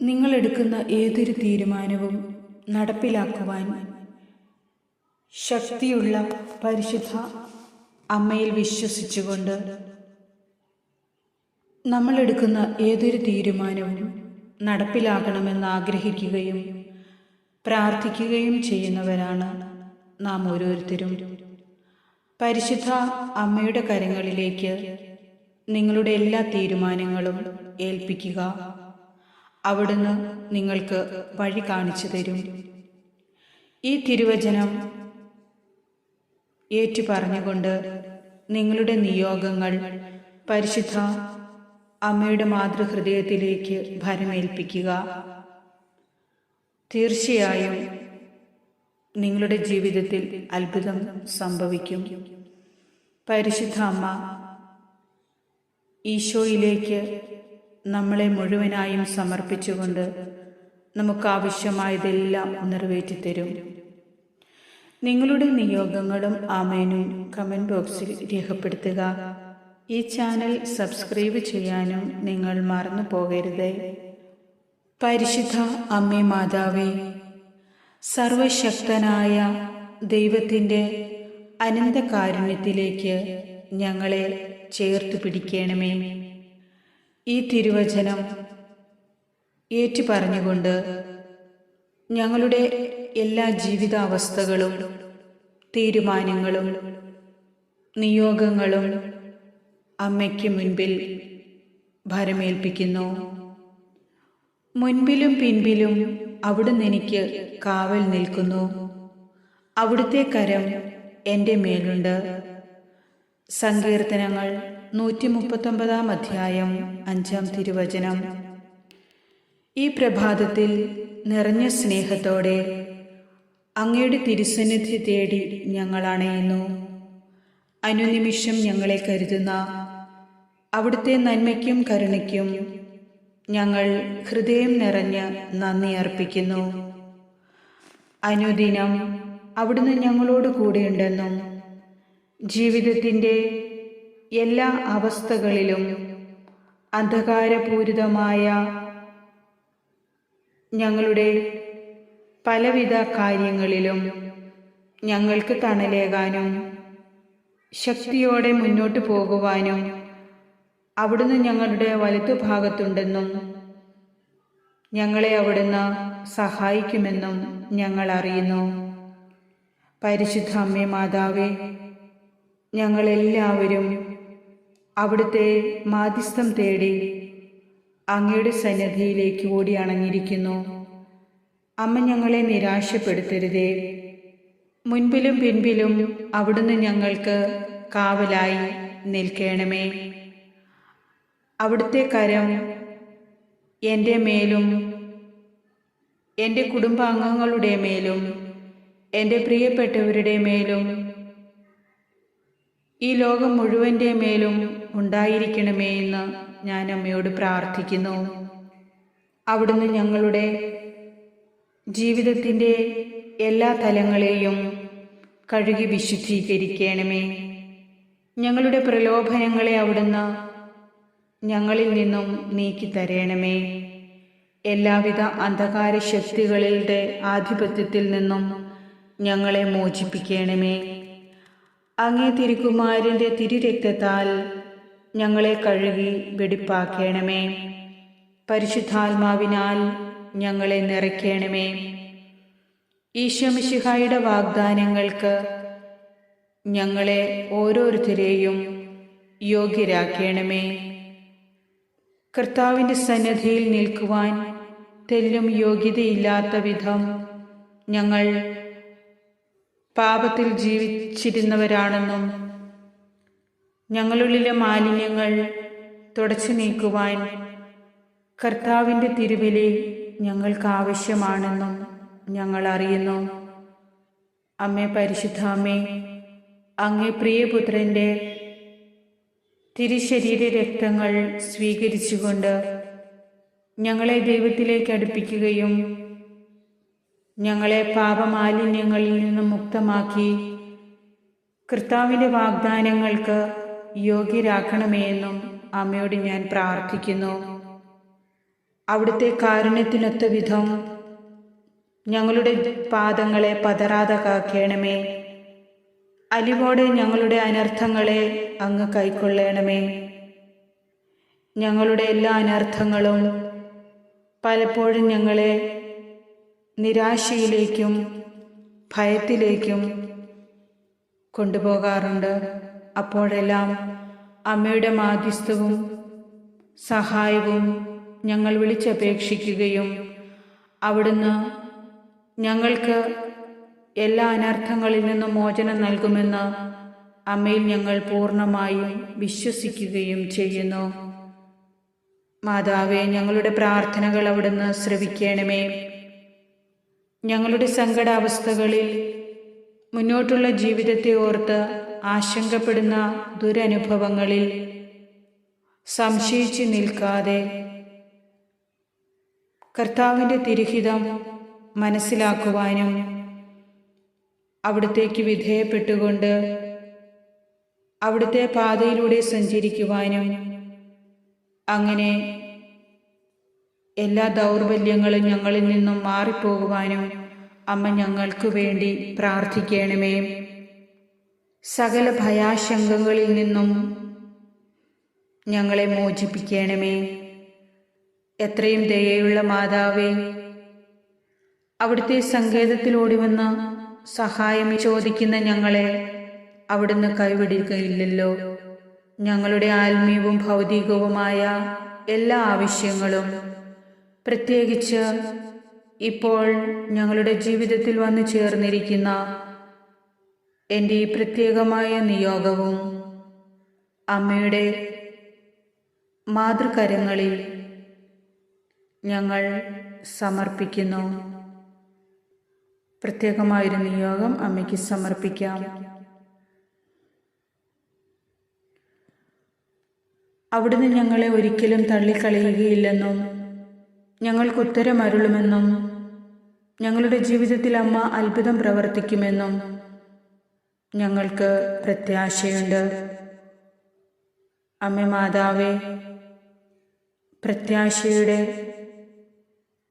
നിങ്ങൾ എടുക്കുന്ന ഏതൊരു തീരുമാനവും നടപ്പിലാക്കുവാൻ ശക്തിയുള്ള പരിശുദ്ധ അമ്മയിൽ വിശ്വസിച്ചുകൊണ്ട് നമ്മൾ എടുക്കുന്ന ഏതൊരു തീരുമാനവും നടപ്പിലാകണമെന്ന് ആഗ്രഹിക്കുകയും പ്രാർത്ഥിക്കുകയും ചെയ്യുന്നവരാണ് നാം ഓരോരുത്തരും. പരിശുദ്ധ അമ്മയുടെ കരങ്ങളിലേക്ക് നിങ്ങളുടെ എല്ലാ തീരുമാനങ്ങളും ഏൽപ്പിക്കുക. അവിടുന്ന് നിങ്ങൾക്ക് വഴി കാണിച്ചു തരും. ഈ തിരുവചനം ഏറ്റുപറഞ്ഞുകൊണ്ട് നിങ്ങളുടെ നിയോഗങ്ങൾ പരിശുദ്ധ അമ്മയുടെ മാതൃഹൃദയത്തിലേക്ക് ഭരമേൽപ്പിക്കുക. തീർച്ചയായും നിങ്ങളുടെ ജീവിതത്തിൽ അത്ഭുതം സംഭവിക്കും. പരിശുദ്ധ അമ്മ ഈശോയിലേക്ക് നമ്മളെ മുഴുവനായും സമർപ്പിച്ചുകൊണ്ട് നമുക്കാവശ്യമായതെല്ലാം നിറവേറ്റിത്തരും. നിങ്ങളുടെ നിയോഗങ്ങളും ആമേനും കമൻറ്റ് ബോക്സിൽ രേഖപ്പെടുത്തുക. ഈ ചാനൽ സബ്സ്ക്രൈബ് ചെയ്യാനും നിങ്ങൾ മറന്നു പോകരുത്. പരിശുദ്ധ അമ്മേ മാതാവേ, സർവശക്തനായ ദൈവത്തിൻ്റെ അനന്തകാരുണ്യത്തിലേക്ക് ഞങ്ങളെ ചേർത്ത് പിടിക്കണമേ. ഈ തിരുവചനം ഏറ്റുപറഞ്ഞുകൊണ്ട് ഞങ്ങളുടെ എല്ലാ ജീവിതാവസ്ഥകളും തീരുമാനങ്ങളും നിയോഗങ്ങളും അമ്മയ്ക്ക് മുൻപിൽ ഭരമേൽപ്പിക്കുന്നു. മുൻപിലും പിൻപിലും അവിടുന്ന് എനിക്ക് കാവൽ നിൽക്കുന്നു. അവിടുത്തെ കരം എൻ്റെ മേലുണ്ട്. സങ്കീർത്തനങ്ങൾ 139 അധ്യായം 5 തിരുവചനം. ഈ പ്രഭാതത്തിൽ നിറഞ്ഞ സ്നേഹത്തോടെ അങ്ങയുടെ തിരുസന്നിധി തേടി ഞങ്ങൾ അണയുന്നു. അനുനിമിഷം ഞങ്ങളെ കരുതുന്ന അവിടുത്തെ നന്മയ്ക്കും കരുണയ്ക്കും ഞങ്ങൾ ഹൃദയം നിറഞ്ഞ് നന്ദി അർപ്പിക്കുന്നു. അനുദിനം അവിടുന്ന് ഞങ്ങളോട് കൂടെയുണ്ടെന്നും ജീവിതത്തിൻ്റെ എല്ലാ അവസ്ഥകളിലും അന്ധകാരപൂരിതമായ ഞങ്ങളുടെ പലവിധ കാര്യങ്ങളിലും ഞങ്ങൾക്ക് തണലേകാനും ശക്തിയോടെ മുന്നോട്ട് പോകുവാനും അവിടുന്ന് ഞങ്ങളുടെ വലതുഭാഗത്തുണ്ടെന്നും ഞങ്ങളെ അവിടുന്ന് സഹായിക്കുമെന്നും ഞങ്ങൾ അറിയുന്നു. പരിശുദ്ധ അമ്മേ മാതാവേ, ഞങ്ങളെല്ലാവരും അവിടുത്തെ മാധ്യസ്ഥം തേടി അങ്ങയുടെ സന്നിധിയിലേക്ക് ഓടി അണഞ്ഞിരിക്കുന്നു. അമ്മ ഞങ്ങളെ നിരാശപ്പെടുത്തരുതേ. മുൻപിലും പിൻപിലും അവിടുന്ന് ഞങ്ങൾക്ക് കാവലായി നിൽക്കണമേ. അവിടുത്തെ കരം എൻ്റെ മേലും എൻ്റെ കുടുംബാംഗങ്ങളുടെ മേലും എൻ്റെ പ്രിയപ്പെട്ടവരുടെ മേലും ഈ ലോകം മുഴുവൻ്റെ മേലും ഉണ്ടായിരിക്കണമേ എന്ന് ഞാൻ അമ്മയോട് പ്രാർത്ഥിക്കുന്നു. അവിടുന്ന് ഞങ്ങളുടെ ജീവിതത്തിൻ്റെ എല്ലാ തലങ്ങളെയും കഴുകി വിശുദ്ധീകരിക്കണമേ. ഞങ്ങളുടെ പ്രലോഭനങ്ങളെ അവിടുന്ന് ഞങ്ങളിൽ നിന്നും നീക്കിത്തരണമേ. എല്ലാവിധ അന്ധകാര ശക്തികളുടെ ആധിപത്യത്തിൽ നിന്നും ഞങ്ങളെ മോചിപ്പിക്കണമേ. അങ്ങേ തിരുക്കുമാരൻ്റെ തിരുരക്തത്താൽ ഞങ്ങളെ കഴുകി വെടിപ്പാക്കണമേ. പരിശുദ്ധാത്മാവിനാൽ ഞങ്ങളെ നിറയ്ക്കണമേ. ഈശോ മിശിഹായുടെ വാഗ്ദാനങ്ങൾക്ക് ഞങ്ങളെ ഓരോരുത്തരെയും യോഗ്യരാക്കണമേ. കർത്താവിൻ്റെ സന്നിധിയിൽ നിൽക്കുവാൻ തെല്ലും യോഗ്യതയില്ലാത്ത വിധം ഞങ്ങൾ പാപത്തിൽ ജീവിച്ചിരുന്നവരാണെന്നും ഞങ്ങളുള്ളിലെ മാലിന്യങ്ങൾ തുടച്ചു നീക്കുവാൻ കർത്താവിൻ്റെ തിരുബലി ഞങ്ങൾക്ക് ആവശ്യമാണെന്നും ഞങ്ങൾ അറിയുന്നു. അമ്മേ പരിശുദ്ധ അമ്മേ, അങ്ങേ പ്രിയപുത്രൻ്റെ തിരുശരീര രക്തങ്ങൾ സ്വീകരിച്ചുകൊണ്ട് ഞങ്ങളെ ദൈവത്തിലേക്ക് അടുപ്പിക്കുകയും ഞങ്ങളെ പാപമാലിന്യങ്ങളിൽ നിന്നും മുക്തമാക്കി കർത്താവിൻ്റെ വാഗ്ദാനങ്ങൾക്ക് യോഗ്യരാക്കണമേ എന്നും അമ്മയോട് ഞാൻ പ്രാർത്ഥിക്കുന്നു. അവിടുത്തെ കാരുണ്യത്തിനൊത്ത വിധം ഞങ്ങളുടെ പാദങ്ങളെ പതറാതെ കാക്കണമേ. അലിവോടെ ഞങ്ങളുടെ അനർത്ഥങ്ങളെ അങ്ങ് കൈക്കൊള്ളണമേ. ഞങ്ങളുടെ എല്ലാ അനർത്ഥങ്ങളും പലപ്പോഴും ഞങ്ങളെ നിരാശയിലേക്കും ഭയത്തിലേക്കും കൊണ്ടുപോകാറുണ്ട്. അപ്പോഴെല്ലാം അമ്മയുടെ മാധ്യസ്ഥവും സഹായവും ഞങ്ങൾ വിളിച്ചപേക്ഷിക്കുകയും അവിടുന്ന് ഞങ്ങൾക്ക് എല്ലാ അനർത്ഥങ്ങളിൽ നിന്നും മോചനം നൽകുമെന്ന് അമ്മയിൽ ഞങ്ങൾ പൂർണ്ണമായും വിശ്വസിക്കുകയും ചെയ്യുന്നു. മാതാവേ, ഞങ്ങളുടെ പ്രാർത്ഥനകൾ അവിടുന്ന് ശ്രവിക്കണമേ. ഞങ്ങളുടെ സങ്കടാവസ്ഥകളിൽ മുന്നോട്ടുള്ള ജീവിതത്തെ ഓർത്ത് ആശങ്കപ്പെടുന്ന ദുരനുഭവങ്ങളിൽ സംശയിച്ചു നിൽക്കാതെ കർത്താവിൻ്റെ തിരുഹിതം മനസ്സിലാക്കുവാനും അവിടുത്തേക്ക് വിധേയപ്പെട്ടുകൊണ്ട് അവിടുത്തെ പാതയിലൂടെ സഞ്ചരിക്കുവാനും അങ്ങനെ എല്ലാ ദൗർബല്യങ്ങളും ഞങ്ങളിൽ നിന്നും മാറിപ്പോകുവാനും അമ്മ ഞങ്ങൾക്ക് വേണ്ടി പ്രാർത്ഥിക്കണമേ. സകല ഭയാശങ്കകളിൽ നിന്നും ഞങ്ങളെ മോചിപ്പിക്കണമേ. എത്രയും ദയയുള്ള മാതാവേ, അവിടുത്തെ സങ്കേതത്തിൽ ഓടിവന്ന് സഹായം ചോദിക്കുന്ന ഞങ്ങളെ അവിടുന്ന് കൈവിടുകയില്ലല്ലോ. ഞങ്ങളുടെ ആത്മീയവും ഭൗതികവുമായ എല്ലാ ആവശ്യങ്ങളും, പ്രത്യേകിച്ച് ഇപ്പോൾ ഞങ്ങളുടെ ജീവിതത്തിൽ വന്നു ചേർന്നിരിക്കുന്ന എൻ്റെ ഈ പ്രത്യേകമായ നിയോഗവും അമ്മയുടെ മാതൃകരങ്ങളിൽ ഞങ്ങൾ സമർപ്പിക്കുന്നു. പ്രത്യേകമായൊരു നിയോഗം അമ്മയ്ക്ക് സമർപ്പിക്കാം. അവിടുന്ന് ഞങ്ങളെ ഒരിക്കലും തള്ളിക്കളയുകയില്ലെന്നും ഞങ്ങൾക്ക് ഉത്തരമരുളുമെന്നും ഞങ്ങളുടെ ജീവിതത്തിൽ അമ്മ അത്ഭുതം പ്രവർത്തിക്കുമെന്നും ഞങ്ങൾക്ക് പ്രത്യാശയുണ്ട്. അമ്മ മാതാവേ, പ്രത്യാശയുടെ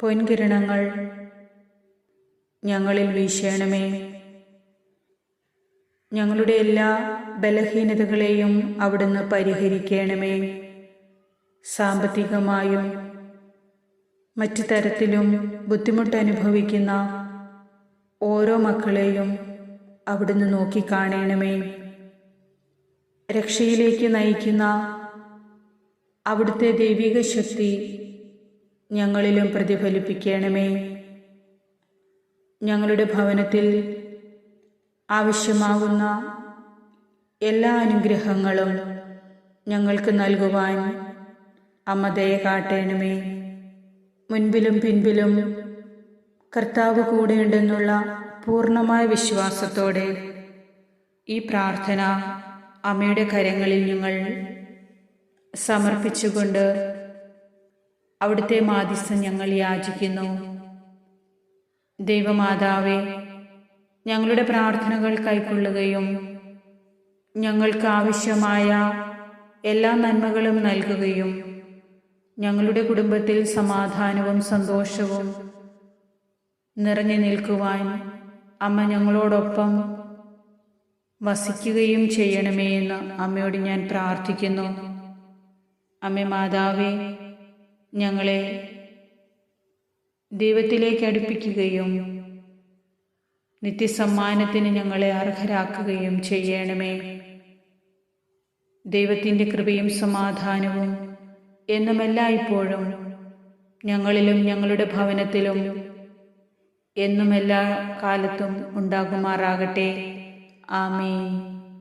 പൊൻകിരണങ്ങൾ ഞങ്ങളിൽ വീശണമേ. ഞങ്ങളുടെ എല്ലാ ബലഹീനതകളെയും അവിടുന്ന് പരിഹരിക്കണമേ. സാമ്പത്തികമായും മറ്റു തരത്തിലും ബുദ്ധിമുട്ടനുഭവിക്കുന്ന ഓരോ മക്കളെയും അവിടുന്ന് നോക്കിക്കാണണമേ. രക്ഷയിലേക്ക് നയിക്കുന്ന അവിടുത്തെ ദൈവിക ശക്തി ഞങ്ങളിലും പ്രതിഫലിപ്പിക്കണമേ. ഞങ്ങളുടെ ഭവനത്തിൽ ആവശ്യമാകുന്ന എല്ലാ അനുഗ്രഹങ്ങളും ഞങ്ങൾക്ക് നൽകുവാൻ അമ്മ ദയ കാട്ടണമേ. മുൻപിലും പിൻപിലും കർത്താവ് കൂടെയുണ്ടെന്നുള്ള പൂർണ്ണമായ വിശ്വാസത്തോടെ ഈ പ്രാർത്ഥന അമ്മയുടെ കരങ്ങളിൽ ഞങ്ങൾ സമർപ്പിച്ചുകൊണ്ട് അവിടുത്തെ മാധ്യസ്ഥം ഞങ്ങൾ യാചിക്കുന്നു. ദൈവമാതാവേ, ഞങ്ങളുടെ പ്രാർത്ഥനകൾ കൈക്കൊള്ളുകയും ഞങ്ങൾക്ക് ആവശ്യമായ എല്ലാ നന്മകളും നൽകുകയും ഞങ്ങളുടെ കുടുംബത്തിൽ സമാധാനവും സന്തോഷവും നിറഞ്ഞു നിൽക്കുവാൻ അമ്മ ഞങ്ങളോടൊപ്പം വസിക്കുകയും ചെയ്യണമേ എന്ന് അമ്മയോട് ഞാൻ പ്രാർത്ഥിക്കുന്നു. അമ്മേ മാതാവേ, ഞങ്ങളെ ദൈവത്തിലേക്ക് അടുപ്പിക്കുകയും നിത്യസമ്മാനത്തിന് ഞങ്ങളെ അർഹരാക്കുകയും ചെയ്യണമേ. ദൈവത്തിൻ്റെ കൃപയും സമാധാനവും എന്നും എല്ലായ്പ്പോഴും ഞങ്ങളിലും ഞങ്ങളുടെ ഭവനത്തിലും എന്നും എല്ലാ കാലത്തും ഉണ്ടാകുമാറാകട്ടെ. ആമേൻ.